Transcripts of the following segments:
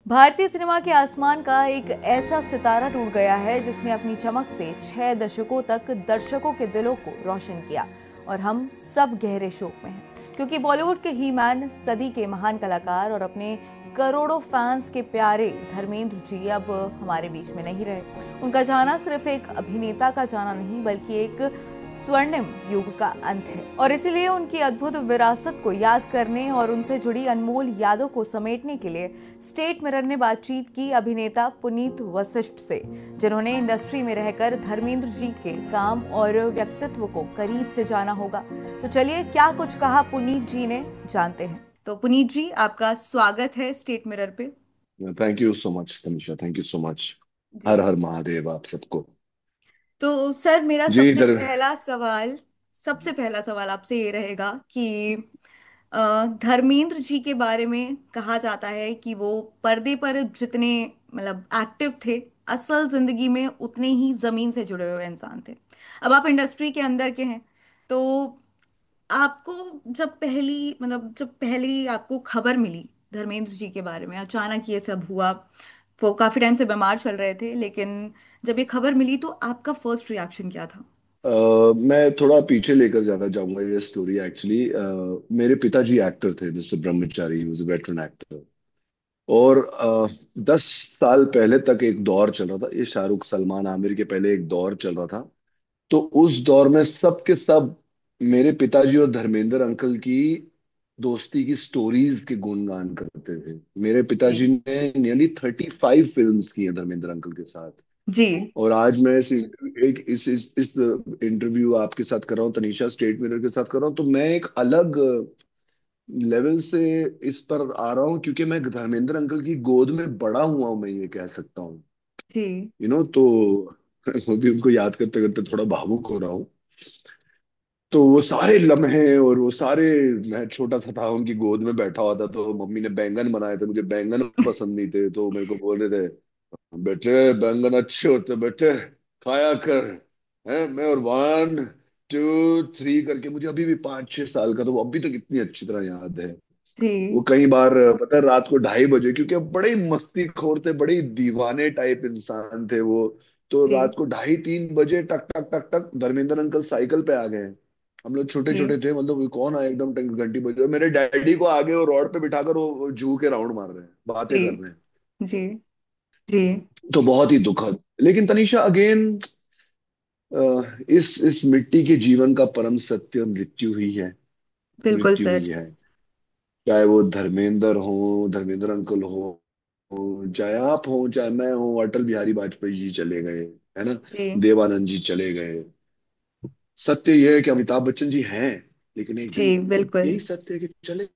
भारतीय सिनेमा के आसमान का एक ऐसा सितारा टूट गया है जिसने अपनी चमक से 6 दशकों तक दर्शकों के दिलों को रोशन किया। और हम सब गहरे शोक में हैं क्योंकि बॉलीवुड के ही मैन, सदी के महान कलाकार और अपने करोड़ों फैंस के प्यारे धर्मेंद्र जी अब हमारे बीच में नहीं रहे। उनका जाना सिर्फ एक अभिनेता का जाना नहीं बल्कि एक स्वर्णिम युग का अंत है। और इसीलिए उनकी अद्भुत विरासत को याद करने और उनसे जुड़ी अनमोल यादों को समेटने के लिए स्टेट मिरर ने बातचीत की अभिनेता पुनीत वशिष्ठ से, जिन्होंने इंडस्ट्री में रहकर धर्मेंद्र जी के काम और व्यक्तित्व को करीब से जाना होगा। तो चलिए, क्या कुछ कहा पुनीत जी ने, जानते हैं। तो पुनीत जी, आपका स्वागत है स्टेट मिरर पे। Thank you so much Tanisha, thank you so much. जी। हर हर महादेव आप सबको। तो सर, मेरा जी सबसे पहला सवाल आपसे ये रहेगा कि धर्मेंद्र जी के बारे में कहा जाता है कि वो पर्दे पर जितने मतलब एक्टिव थे, असल जिंदगी में उतने ही जमीन से जुड़े हुए इंसान थे। अब आप इंडस्ट्री के अंदर के हैं, तो आपको जब पहली आपको खबर मिली धर्मेंद्र जी के बारे में, अचानक ये सब हुआ। वो काफी टाइम से बीमार चल रहे थे, लेकिन जब ये खबर मिली तो आपका फर्स्ट रिएक्शन क्या था? मैं थोड़ा पीछे लेकर जाना चाहूंगा ये स्टोरी। एक्चुअली मेरे पिताजी एक्टर थे, mister Brahmachari, was a veteran actor. और 10 साल पहले तक एक दौर चल रहा था, ये शाहरुख सलमान आमिर के पहले एक दौर चल रहा था। तो उस दौर में सब के सब मेरे पिताजी और धर्मेंद्र अंकल की दोस्ती की स्टोरीज के गुणगान करते थे। मेरे पिताजी जी। ने नियरली 35 फिल्म्स की हैं धर्मेंद्र अंकल के साथ। जी। और आज मैं इस इंटरव्यू आपके साथ कर रहा हूँ, तनीषा, स्टेट मिरर के साथ कर रहा हूँ, तो मैं एक अलग लेवल से इस पर आ रहा हूँ क्योंकि मैं धर्मेंद्र अंकल की गोद में बड़ा हुआ हूं, मैं ये कह सकता हूँ। जी। तो वो भी उनको याद करते करते थोड़ा भावुक हो रहा हूँ। तो वो सारे लम्हे और वो सारे, मैं छोटा सा था, उनकी गोद में बैठा हुआ था, तो मम्मी ने बैंगन बनाए थे, मुझे बैंगन पसंद नहीं थे, तो मेरे को बोल रहे थे, बेटे बैंगन अच्छे होते बेटे, खाया कर। है मैं, और 1 2 3 करके, मुझे अभी भी 5 6 साल का, तो वो अभी तक इतनी अच्छी तरह याद है। वो जी। कई बार पता है रात को 2:30 बजे, क्योंकि अब बड़े ही मस्तीखोर थे, बड़े ही दीवाने टाइप इंसान थे वो। तो रात जी। को 2:30 3 बजे टक टक टक टक धर्मेंद्र अंकल साइकिल पे आ गए। हम लोग छोटे जी। छोटे थे, मतलब वो कौन आया एकदम घंटी बजे, और मेरे डैडी को आगे वो रोड पे बिठाकर वो जू के राउंड मार रहे हैं, बातें जी। कर रहे हैं। जी। जी। तो बहुत ही दुखद। लेकिन तनीषा अगेन, इस मिट्टी के जीवन का परम सत्य मृत्यु ही है। बिल्कुल मृत्यु ही सर। है। चाहे वो धर्मेंद्र हो, धर्मेंद्र अंकल हो, चाहे आप हो, चाहे मैं हूं, अटल बिहारी वाजपेयी जी चले गए, है ना, जी। देवानंद जी चले गए। सत्य यह है कि अमिताभ बच्चन जी हैं, लेकिन एक दिन जी। बिल्कुल। यही सत्य है कि चले।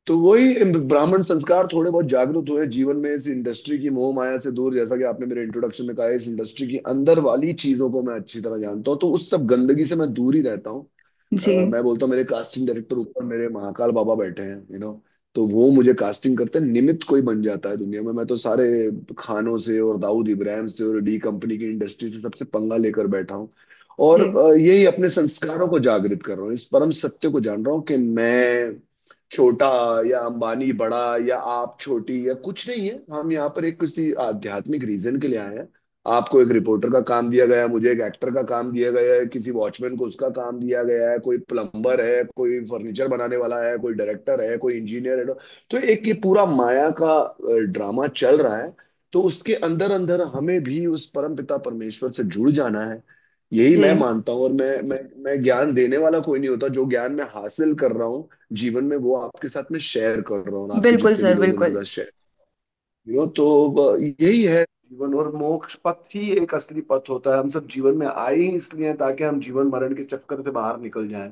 तो वही ब्राह्मण संस्कार थोड़े बहुत जागरूक हुए जीवन में, इस इंडस्ट्री की मोह माया से दूर, जैसा कि आपने मेरे इंट्रोडक्शन में कहा है, इस इंडस्ट्री की अंदर वाली चीजों को मैं अच्छी तरह जानता हूँ, तो उस सब गंदगी से मैं दूर ही रहता हूँ। जी। मैं बोलता हूँ, मेरे कास्टिंग डायरेक्टर ऊपर मेरे महाकाल बाबा बैठे हैं, तो वो मुझे कास्टिंग करते हैं, निमित्त कोई बन जाता है दुनिया में। मैं तो सारे खानों से और दाऊद इब्राहिम से और डी कंपनी की इंडस्ट्री से सबसे पंगा लेकर बैठा हूँ। और जी। यही अपने संस्कारों को जागृत कर रहा हूँ, इस परम सत्य को जान रहा हूँ कि मैं छोटा या अंबानी बड़ा या आप छोटी या कुछ नहीं है। हम यहाँ पर एक किसी आध्यात्मिक रीजन के लिए आए हैं। आपको एक रिपोर्टर का काम दिया गया है, मुझे एक एक्टर का काम दिया गया है, किसी वॉचमैन को उसका काम दिया गया है, कोई प्लम्बर है, कोई फर्नीचर बनाने वाला है, कोई डायरेक्टर है, कोई इंजीनियर है। तो एक ये पूरा माया का ड्रामा चल रहा है। तो उसके अंदर अंदर हमें भी उस परम पिता परमेश्वर से जुड़ जाना है, यही जी। मैं मानता हूँ। और मैं ज्ञान देने वाला कोई नहीं होता, जो ज्ञान मैं हासिल कर रहा हूँ जीवन में, वो आपके साथ में शेयर कर रहा हूँ, और आपके बिल्कुल जितने भी सर। लोग उनके बिल्कुल। साथ शेयर। तो यही है जीवन, और मोक्ष पथ ही एक असली पथ होता है। हम सब जीवन में आए ही इसलिए हैं, ताकि हम जीवन मरण के चक्कर से बाहर निकल जाएं,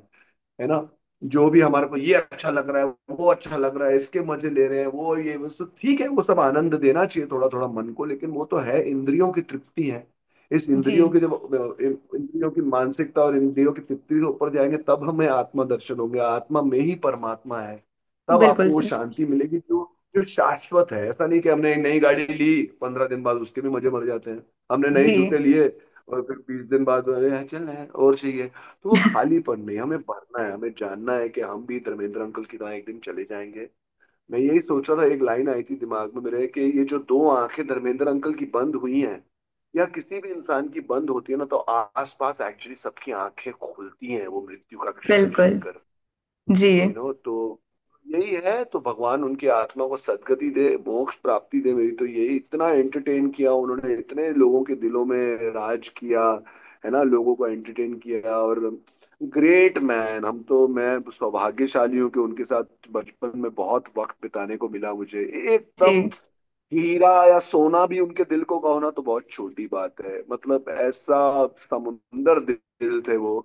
है ना। जो भी हमारे को ये अच्छा लग रहा है, वो अच्छा लग रहा है, इसके मजे ले रहे हैं, वो ये वस्तु ठीक है, वो सब आनंद देना चाहिए थोड़ा थोड़ा मन को, लेकिन वो तो है इंद्रियों की तृप्ति है। इस जी। इंद्रियों की, जब इंद्रियों की मानसिकता और इंद्रियों की तृप्ति से ऊपर जाएंगे, तब हमें आत्मा दर्शन होंगे, आत्मा में ही परमात्मा है। तब बिल्कुल आपको वो सर। शांति मिलेगी जो जो शाश्वत है। ऐसा नहीं कि हमने एक नई गाड़ी ली, 15 दिन बाद उसके भी मजे मर जाते हैं। हमने नए जी। जूते लिए और फिर 20 दिन बाद "अरे, चल रहे हैं और चाहिए"। तो वो खालीपन नहीं, हमें भरना है, हमें जानना है कि हम भी धर्मेंद्र अंकल की तरह एक दिन चले जाएंगे। मैं यही सोच रहा था, एक लाइन आई थी दिमाग में मेरे कि ये जो दो आंखें धर्मेंद्र अंकल की बंद हुई हैं, या किसी भी इंसान की बंद होती है ना, तो आसपास एक्चुअली सबकी आंखें खुलती हैं वो मृत्यु का क्षण बिल्कुल। देखकर। जी। तो यही है, तो भगवान उनकी आत्मा को सदगति दे, मोक्ष प्राप्ति दे। मेरी तो यही, इतना एंटरटेन किया उन्होंने, इतने लोगों के दिलों में राज किया, है ना, लोगों को एंटरटेन किया। और ग्रेट मैन, हम तो, मैं सौभाग्यशाली हूँ कि उनके साथ बचपन में बहुत वक्त बिताने को मिला मुझे। एकदम जी। हीरा या सोना भी उनके दिल को कहो ना तो बहुत छोटी बात है। मतलब ऐसा समुंदर दिल थे वो,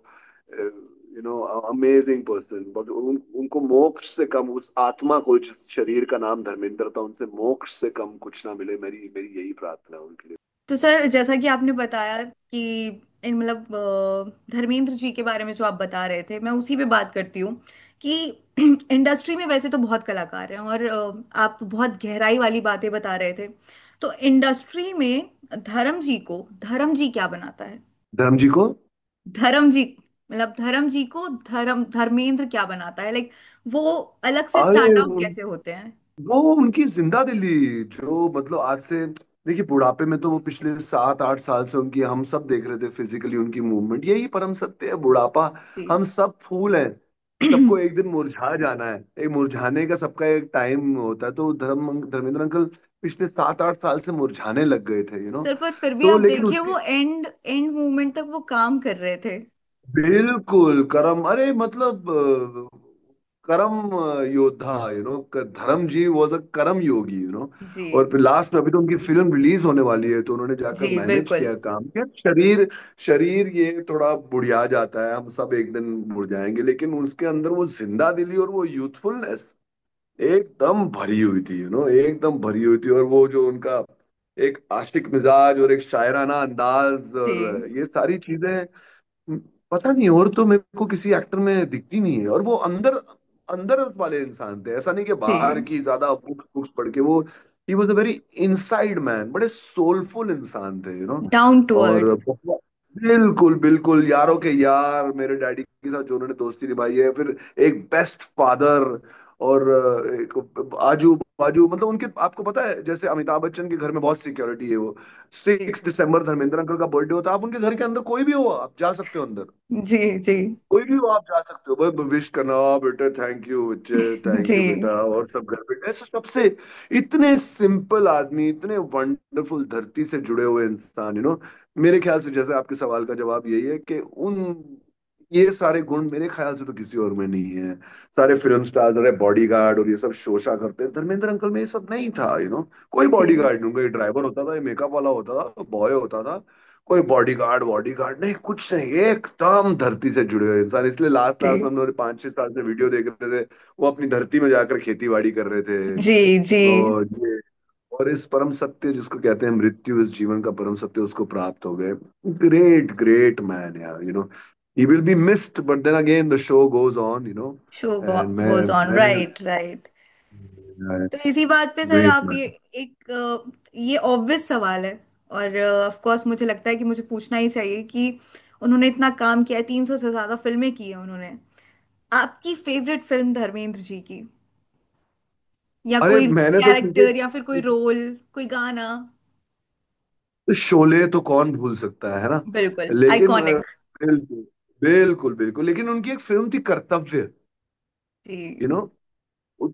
अमेजिंग पर्सन। बट उनको मोक्ष से कम, उस आत्मा को, जिस शरीर का नाम धर्मेंद्र था, उनसे मोक्ष से कम कुछ ना मिले। मेरी मेरी यही प्रार्थना है उनके लिए। तो सर, जैसा कि आपने बताया कि इन मतलब धर्मेंद्र जी के बारे में जो आप बता रहे थे, मैं उसी पे बात करती हूँ कि इंडस्ट्री में वैसे तो बहुत कलाकार हैं, और आप बहुत गहराई वाली बातें बता रहे थे। तो इंडस्ट्री में धर्म जी क्या बनाता है? धर्म जी को, धर्म जी मतलब धर्म जी को धर्मेंद्र क्या बनाता है, लाइक वो अलग से अरे स्टैंड आउट कैसे होते हैं? वो उनकी जिंदा दिली, जो मतलब आज से, देखिए बुढ़ापे में तो वो पिछले 7 8 साल से उनकी, हम सब देख रहे थे फिजिकली उनकी मूवमेंट। यही परम सत्य है, बुढ़ापा। जी। हम सब फूल हैं, सबको एक दिन मुरझा जाना है, एक मुरझाने का सबका एक टाइम होता है। तो धर्मेंद्र अंकल पिछले 7 8 साल से मुरझाने लग गए थे, सर, पर फिर भी तो आप लेकिन देखिए, उसके, वो एंड एंड मोमेंट तक वो काम कर रहे थे। बिल्कुल करम, अरे मतलब करम योद्धा, धर्म जी वॉज अ करम योगी, जी। और फिर लास्ट में अभी तो उनकी फिल्म रिलीज होने वाली है, तो उन्होंने जाकर जी मैनेज बिल्कुल। किया काम किया। शरीर शरीर ये थोड़ा बुढ़िया जाता है, हम सब एक दिन बुढ़ जाएंगे, लेकिन उसके अंदर वो जिंदा दिली और वो यूथफुलनेस एकदम भरी हुई थी, एकदम भरी हुई थी। और वो जो उनका एक आशिक मिजाज और एक शायराना अंदाज जी। और ये सारी चीजें, पता नहीं, और तो मेरे को किसी एक्टर में दिखती नहीं है। और वो अंदर अंदर वाले इंसान थे, ऐसा नहीं कि बाहर जी। की ज्यादा बुक्स बुक्स पढ़ के। वो he was a very inside man, बड़े सोलफुल इंसान थे, डाउन टू अर्थ। और बिल्कुल बिल्कुल यारों के यार, मेरे डैडी के साथ जो उन्होंने दोस्ती निभाई है, फिर एक बेस्ट फादर, और एक आजू बाजू, मतलब उनके, आपको पता है जैसे अमिताभ बच्चन के घर में बहुत सिक्योरिटी है। वो जी। 6 दिसंबर धर्मेंद्र अंकल का बर्थडे होता है, आप उनके घर के अंदर कोई भी हो, आप जा सकते हो अंदर, जी। जी। कोई भी हो आप जा सकते हो, बस विश करना, बेटा थैंक यू बच्चे, थैंक जी। यू बेटा, और सब घर पे ऐसे सबसे। इतने सिंपल आदमी, इतने वंडरफुल, धरती से जुड़े हुए इंसान, मेरे ख्याल से, जैसे आपके सवाल का जवाब यही है कि उन, ये सारे गुण मेरे ख्याल से तो किसी और में नहीं है। सारे फिल्म स्टार, अरे बॉडीगार्ड और ये सब शोशा करते हैं, धर्मेंद्र अंकल में ये सब नहीं था, कोई जी। बॉडीगार्ड नहीं, उनका ड्राइवर होता था, मेकअप वाला होता था, बॉय होता था। कोई बॉडीगार्ड बॉडीगार्ड नहीं, कुछ नहीं, एकदम धरती से जुड़े हुए इंसान। इसलिए लास्ट लास्ट में जी। हम लोग 5 6 साल से वीडियो देख रहे थे, वो अपनी धरती में जाकर खेती बाड़ी कर रहे थे। जी। जी। और ये, और इस परम सत्य जिसको कहते हैं मृत्यु, इस जीवन का परम सत्य, उसको प्राप्त हो गए। ग्रेट ग्रेट मैन यार, he will be missed, but then again the show goes on, show and goes on, मैं राइट राइट। तो इसी बात पे सर, ग्रेट आप ये मैन। एक ये ऑब्वियस सवाल है, और ऑफ कोर्स मुझे लगता है कि मुझे पूछना ही चाहिए कि उन्होंने इतना काम किया है, 300 से ज्यादा फिल्में की है उन्होंने। आपकी फेवरेट फिल्म धर्मेंद्र जी की, या अरे कोई मैंने तो सीधे, कैरेक्टर, या फिर कोई रोल, कोई गाना? शोले तो कौन भूल सकता है ना, बिल्कुल लेकिन आइकॉनिक। बिल्कुल बिल्कुल बिल्कुल, लेकिन उनकी एक फिल्म थी कर्तव्य, यू जी। नो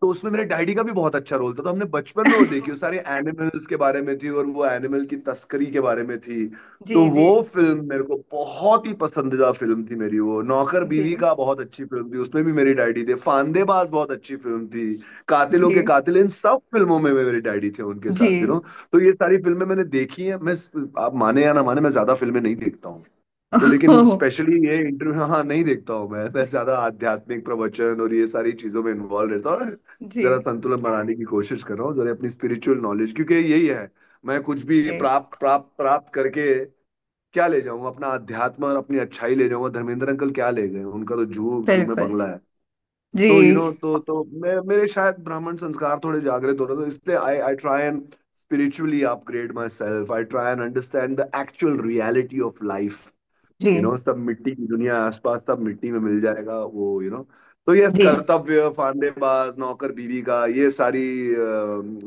तो उसमें मेरे डैडी का भी बहुत अच्छा रोल था, तो हमने बचपन में वो देखी। वो सारे एनिमल्स के बारे में थी, और वो एनिमल की तस्करी के बारे में थी। जी। तो जी। वो फिल्म मेरे को बहुत ही पसंदीदा फिल्म थी मेरी। वो नौकर बीवी जी। का बहुत अच्छी फिल्म थी, उसमें भी मेरे डैडी थे। फांदेबाज बहुत अच्छी फिल्म थी। कातिलों के जी। कातिल, इन सब फिल्मों में मेरे डैडी थे उनके जी। साथ, तो ये सारी फिल्में मैंने देखी हैं। मैं, आप माने या ना माने, मैं ज्यादा फिल्में नहीं देखता हूँ। तो लेकिन स्पेशली ये इंटरव्यू, हाँ नहीं देखता हूँ मैं ज्यादा आध्यात्मिक प्रवचन और ये सारी चीजों में इन्वॉल्व रहता हूँ। जी। जरा संतुलन बनाने की कोशिश कर रहा हूँ, जरा अपनी स्पिरिचुअल नॉलेज, क्योंकि यही है, मैं कुछ भी जी। प्राप्त प्राप्त प्राप्त करके क्या ले जाऊंगा, अपना अध्यात्म और अपनी अच्छाई ले जाऊंगा। धर्मेंद्र अंकल क्या ले गए, उनका तो जू में बिल्कुल। बंगला है। जी। तो तो मैं, मेरे शायद ब्राह्मण संस्कार थोड़े जागृत हो रहे, तो इसलिए I I try and spiritually upgrade myself. I try and understand the actual reality of life. जी। सब मिट्टी की दुनिया, आसपास सब मिट्टी में मिल जाएगा वो, तो ये जी। कर्तव्य, फांदेबाज, नौकर बीवी का, ये सारी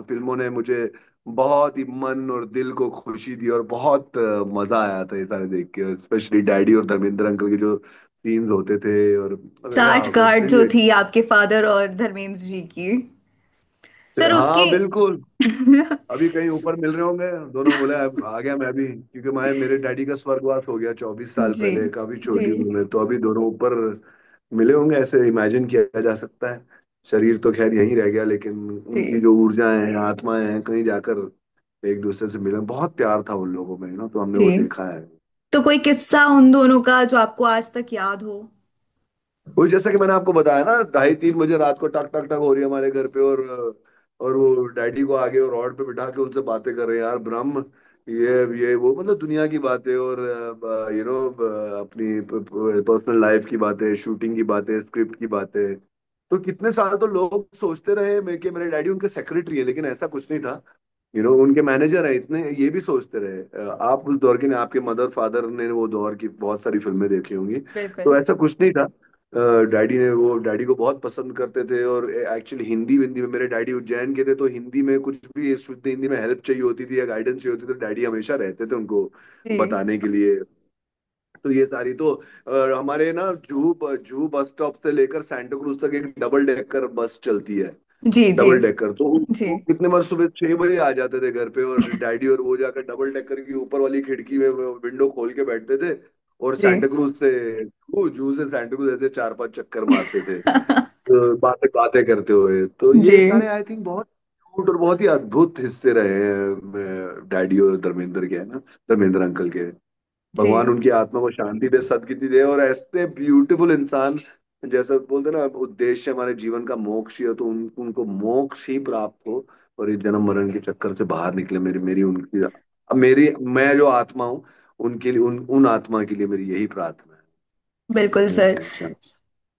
फिल्मों ने मुझे बहुत ही मन और दिल को खुशी दी, और बहुत मजा आया था ये सारे देख के, स्पेशली डैडी और धर्मेंद्र अंकल के जो सीन्स होते थे। और साठ गांठ जो रियली, थी आपके फादर और धर्मेंद्र जी की, सर उसकी हाँ बिल्कुल। अभी कहीं ऊपर मिल रहे होंगे दोनों, बोले "अब आ गया मैं भी", क्योंकि मैं, मेरे डैडी का स्वर्गवास हो गया 24 साल जी पहले, काफी जी छोटी उम्र में, तो अभी दोनों ऊपर मिले होंगे, ऐसे इमेजिन किया जा सकता है। शरीर तो खैर यहीं रह गया, लेकिन उनकी जी जो ऊर्जाएं हैं, आत्माएं हैं, कहीं जाकर एक दूसरे से मिले। बहुत प्यार था उन लोगों में ना, तो हमने जी। वो देखा है। तो कोई किस्सा उन दोनों का जो आपको आज तक याद हो? वो जैसा कि मैंने आपको बताया ना, 2:30-3 बजे रात को टक टक टक हो रही है हमारे घर पे, और वो डैडी को आगे और रॉड पे बिठा के उनसे बातें कर रहे हैं, यार ब्रह्म, ये वो, मतलब दुनिया की बातें, और अपनी पर्सनल लाइफ की बातें, शूटिंग की बातें, स्क्रिप्ट की बातें। तो कितने साल तो लोग सोचते रहे कि मेरे डैडी उनके सेक्रेटरी है, लेकिन ऐसा कुछ नहीं था। उनके मैनेजर है, इतने ये भी सोचते रहे। आप उस दौर के ने, आपके मदर फादर ने वो दौर की बहुत सारी फिल्में देखी होंगी, बिल्कुल। तो ऐसा कुछ नहीं था। डैडी को बहुत पसंद करते थे, और एक्चुअली हिंदी हिंदी में, मेरे डैडी उज्जैन के थे, तो हिंदी में कुछ भी शुद्ध हिंदी में हेल्प चाहिए होती थी या गाइडेंस चाहिए होती थी, तो डैडी हमेशा रहते थे उनको जी बताने के लिए। तो ये सारी तो हमारे ना जूहू बस स्टॉप से लेकर सैंटा क्रूज तक एक डबल डेकर बस चलती है। जी जी डबल डेकर तो जी वो कितने बार सुबह 6 बजे आ जाते थे घर पे, और डैडी और वो जाकर डबल डेकर की ऊपर वाली खिड़की में विंडो खोल के बैठते थे, और जी। सैंटा क्रूज से, जू जू से सैंटा क्रूज ऐसे 4-5 चक्कर मारते थे, तो बातें बातें करते हुए। तो जी ये सारे आई थिंक बहुत क्यूट और बहुत ही अद्भुत हिस्से रहे हैं डैडी और धर्मेंद्र के, है ना, धर्मेंद्र अंकल के। जी भगवान उनकी आत्मा को शांति दे, सदगति दे, और ऐसे ब्यूटीफुल इंसान, जैसे बोलते हैं ना, उद्देश्य हमारे जीवन का मोक्ष ही हो, तो उनको मोक्ष ही प्राप्त हो, और ये जन्म मरण के चक्कर से बाहर निकले। मेरी मेरी उनकी, अब मेरी, मैं जो आत्मा हूँ, उनके लिए, उन आत्मा के लिए मेरी यही प्रार्थना बिल्कुल है। सर। अच्छा अच्छा।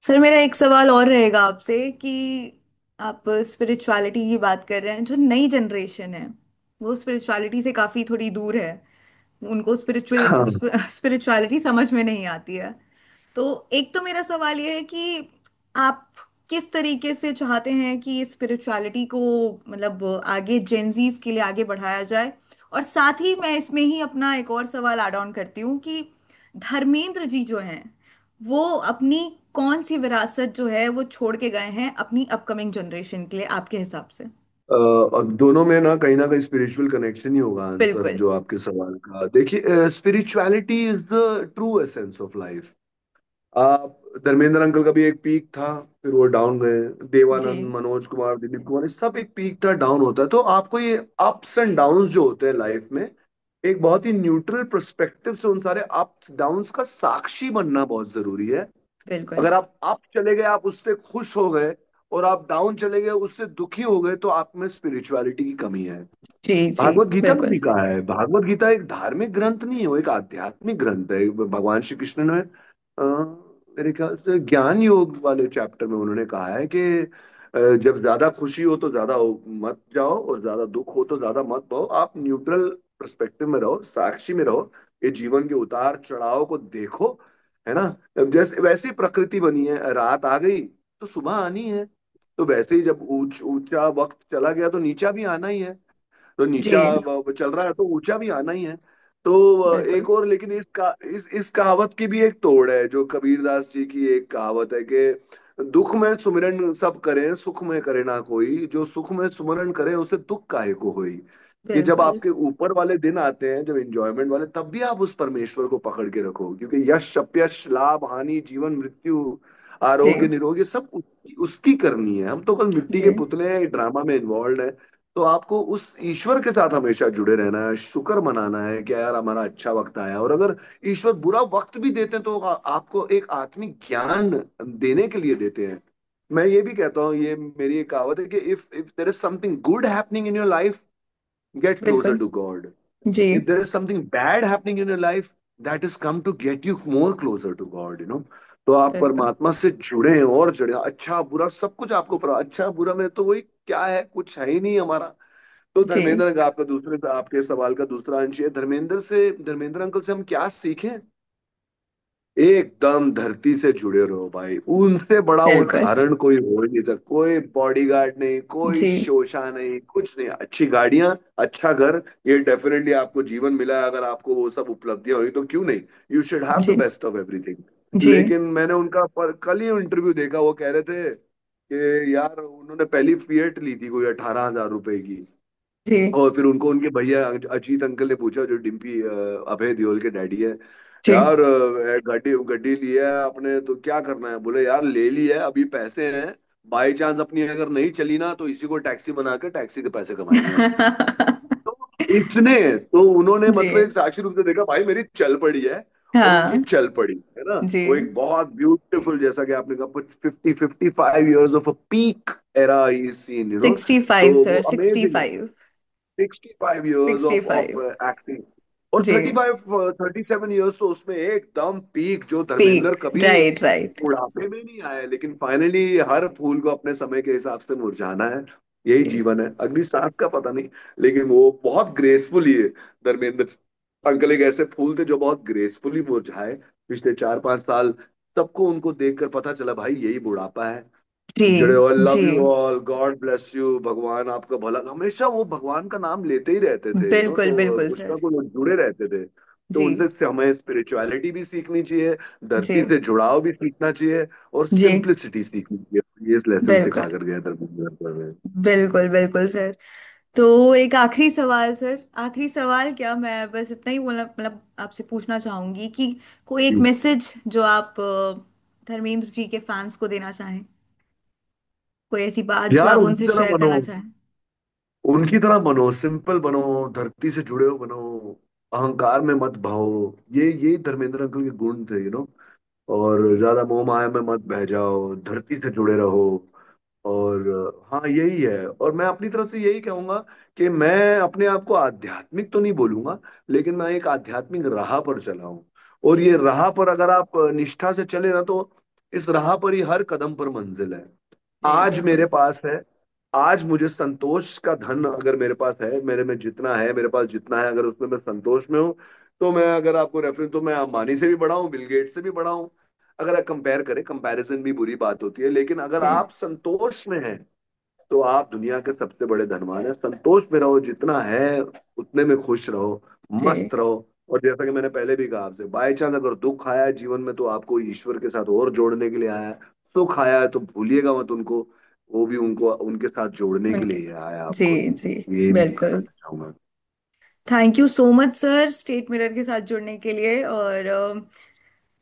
सर मेरा एक सवाल और रहेगा आपसे कि आप स्पिरिचुअलिटी की बात कर रहे हैं, जो नई जनरेशन है वो स्पिरिचुअलिटी से काफी थोड़ी दूर है, उनको हाँ। स्पिरिचुअलिटी समझ में नहीं आती है। तो एक तो मेरा सवाल ये है कि आप किस तरीके से चाहते हैं कि स्पिरिचुअलिटी को मतलब आगे जेंजीज के लिए आगे बढ़ाया जाए? और साथ ही मैं इसमें ही अपना एक और सवाल ऐड ऑन करती हूँ कि धर्मेंद्र जी जो हैं वो अपनी कौन सी विरासत जो है वो छोड़ के गए हैं अपनी अपकमिंग जनरेशन के लिए आपके हिसाब से? अब दोनों में ना कहीं स्पिरिचुअल कनेक्शन ही होगा, आंसर बिल्कुल। जो आपके सवाल का। देखिए, spirituality is the true essence of life. आप, धर्मेंद्र अंकल का भी एक पीक था, फिर वो डाउन गए। जी देवानंद, मनोज कुमार, दिलीप कुमार, ये सब एक पीक था, डाउन होता है। तो आपको ये अप्स एंड डाउन्स जो होते हैं लाइफ में, एक बहुत ही न्यूट्रल पर्सपेक्टिव से उन सारे अप्स डाउन्स का साक्षी बनना बहुत जरूरी है। बिल्कुल। अगर आप अप चले गए, आप उससे खुश हो गए, और आप डाउन चले गए, उससे दुखी हो गए, तो आप में स्पिरिचुअलिटी की कमी है। जी जी भागवत गीता में बिल्कुल। भी कहा है, भागवत गीता एक धार्मिक ग्रंथ नहीं है, वो एक आध्यात्मिक ग्रंथ है। भगवान श्री कृष्ण ने मेरे ख्याल से ज्ञान योग वाले चैप्टर में उन्होंने कहा है कि जब ज्यादा खुशी हो तो ज्यादा मत जाओ, और ज्यादा दुख हो तो ज्यादा मत पाओ। आप न्यूट्रल पर्सपेक्टिव में रहो, साक्षी में रहो, ये जीवन के उतार चढ़ाव को देखो, है ना। अब जैसे वैसी प्रकृति बनी है, रात आ गई तो सुबह आनी है, तो वैसे ही जब ऊंचा वक्त चला गया तो नीचा भी आना ही है। तो नीचा जी चल रहा है तो ऊंचा भी आना ही है। तो बिल्कुल। एक और, लेकिन इस कहावत की भी एक तोड़ है, जो कबीरदास जी की एक कहावत है कि दुख में सुमिरन सब करें, सुख में करे ना कोई, जो सुख में सुमिरन करे उसे दुख काहे को होई। कि जब बिल्कुल। आपके ऊपर वाले दिन आते हैं, जब इंजॉयमेंट वाले, तब भी आप उस परमेश्वर को पकड़ के रखो, क्योंकि यश अपयश, लाभ हानि, जीवन मृत्यु, जी आरोग्य निरोग्य, सब उसकी करनी है। हम तो कल मिट्टी जी के पुतले हैं, ड्रामा में इन्वॉल्व है। तो आपको उस ईश्वर के साथ हमेशा जुड़े रहना है, शुक्र मनाना है कि यार हमारा अच्छा वक्त आया। और अगर ईश्वर बुरा वक्त भी देते हैं, तो आपको एक आत्मिक ज्ञान देने के लिए देते हैं। मैं ये भी कहता हूँ, ये मेरी एक कहावत है कि if if there is something good happening in your life, get closer बिल्कुल। To God. जी if there is something bad happening in your life, that is come to get you more closer to God. तो आप बिल्कुल। परमात्मा से जुड़े और जुड़े, अच्छा बुरा सब कुछ आपको पता। अच्छा बुरा में तो वही क्या है, कुछ है ही नहीं हमारा। तो जी। धर्मेंद्र का, आपका दूसरे आपके सवाल का दूसरा अंश है, धर्मेंद्र अंकल से हम क्या सीखें। एकदम धरती से जुड़े रहो भाई, उनसे बड़ा बिल्कुल। उदाहरण कोई हो ही नहीं सकता। कोई बॉडीगार्ड नहीं, कोई जी शोशा नहीं, कुछ नहीं, अच्छी गाड़ियां, अच्छा घर, ये डेफिनेटली आपको जीवन मिला है। अगर आपको वो सब उपलब्धियां हुई तो क्यों नहीं, यू शुड हैव द जी बेस्ट ऑफ एवरीथिंग। जी लेकिन मैंने उनका कल ही इंटरव्यू देखा, वो कह रहे थे कि यार उन्होंने पहली फिएट ली थी कोई 18,000 रुपए की। जी और फिर उनको उनके भैया अजीत अंकल ने पूछा, जो डिम्पी अभय देओल के डैडी है, जी। यार गाड़ी गाड़ी ली है आपने तो क्या करना है? बोले यार ले ली है, अभी पैसे हैं, बाई चांस अपनी अगर नहीं चली ना तो इसी को टैक्सी बना के टैक्सी के पैसे कमाएंगे हम। तो इतने तो उन्होंने जी मतलब एक साक्षी रूप से देखा, भाई मेरी चल पड़ी है। और उनकी हाँ चल पड़ी है ना, जी। वो एक बहुत ब्यूटीफुल, जैसा कि आपने कहा, 55 years of a peak era is seen, sixty तो फाइव वो सर, सिक्सटी अमेजिंग है। Five 65 years sixty of five acting. और जी। 37 ईयर्स तो उसमें एकदम पीक, जो धर्मेंद्र पीक, कभी राइट राइट। बुढ़ापे में नहीं आए, लेकिन फाइनली हर फूल को अपने समय के हिसाब से मुरझाना है, यही जी जीवन है। अगली सांस का पता नहीं, लेकिन वो बहुत ग्रेसफुली है। धर्मेंद्र अंकल एक ऐसे फूल थे जो बहुत ग्रेसफुली मुरझाए पिछले 4-5 साल। सबको उनको देखकर पता चला भाई यही बुढ़ापा है। जी जुड़े हो, लव जी। You all, god bless you, भगवान आपका भला, हमेशा वो भगवान का नाम लेते ही रहते थे, बिल्कुल तो बिल्कुल कुछ ना सर। कुछ जुड़े रहते थे। तो जी उनसे हमें स्पिरिचुअलिटी भी सीखनी चाहिए, जी धरती से जुड़ाव भी सीखना चाहिए, और जी। सिंप्लिसिटी सीखनी चाहिए। ये लेसन बिल्कुल सिखा कर गया धर्मेंद्र में। बिल्कुल बिल्कुल सर। तो एक आखिरी सवाल सर, आखिरी सवाल क्या, मैं बस इतना ही बोलना मतलब आपसे पूछना चाहूंगी कि कोई एक मैसेज जो आप धर्मेंद्र जी के फैंस को देना चाहें, कोई ऐसी बात जो यार आप उनकी उनसे तरह शेयर बनो, करना चाहें। उनकी तरह बनो, सिंपल बनो, धरती से जुड़े हो बनो, अहंकार में मत भाओ। ये धर्मेंद्र अंकल के गुण थे, और जी ज्यादा मोह माया में मत बह जाओ, धरती से जुड़े रहो। और हाँ यही है, और मैं अपनी तरफ से यही कहूंगा कि मैं अपने आप को आध्यात्मिक तो नहीं बोलूंगा, लेकिन मैं एक आध्यात्मिक राह पर चला हूं। और जी ये राह पर अगर आप निष्ठा से चले ना, तो इस राह पर ही हर कदम पर मंजिल है। जी आज मेरे बिल्कुल। पास है, आज मुझे संतोष का धन अगर मेरे पास है, मेरे में जितना है, मेरे पास जितना है, अगर उसमें मैं संतोष में हूँ, तो मैं अगर आपको रेफरेंस, तो मैं अंबानी से भी बड़ा हूँ, बिल गेट्स से भी बड़ा हूँ। अगर आप कंपेयर करें, कंपैरिजन भी बुरी बात होती है, लेकिन अगर जी आप संतोष में हैं तो आप दुनिया के सबसे बड़े धनवान हैं। संतोष में रहो, जितना है उतने में खुश रहो, जी मस्त रहो। और जैसा कि मैंने पहले भी कहा आपसे, बाई चांस अगर दुख आया है जीवन में, तो आपको ईश्वर के साथ और जोड़ने के लिए आया है। सुख आया है तो भूलिएगा मत उनको, वो भी उनको उनके साथ जोड़ने के उनके। लिए ही आया है जी आपको। जी ये मैं बिल्कुल। बताना चाहूंगा। Thank you so much sir state mirror के साथ जुड़ने के लिए। और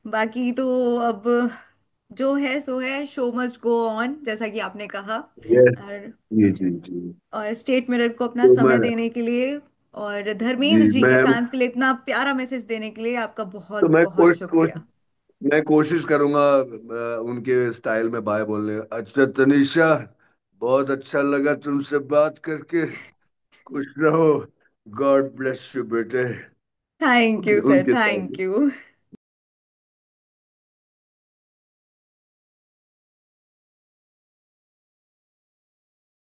बाकी तो अब जो है सो है, शो मस्ट गो ऑन जैसा कि आपने कहा। यस। और जी जी जी। स्टेट मिरर को अपना तो समय मैं देने के लिए और जी धर्मेंद्र जी के मैं फैंस के लिए इतना प्यारा मैसेज देने के लिए आपका तो बहुत बहुत शुक्रिया। मैं कोशिश करूंगा उनके स्टाइल में बाय बोलने। अच्छा तनीषा, बहुत अच्छा लगा तुमसे बात करके, खुश रहो, गॉड ब्लेस यू बेटे। थैंक यू सर, उनके स्टाइल थैंक में। यू।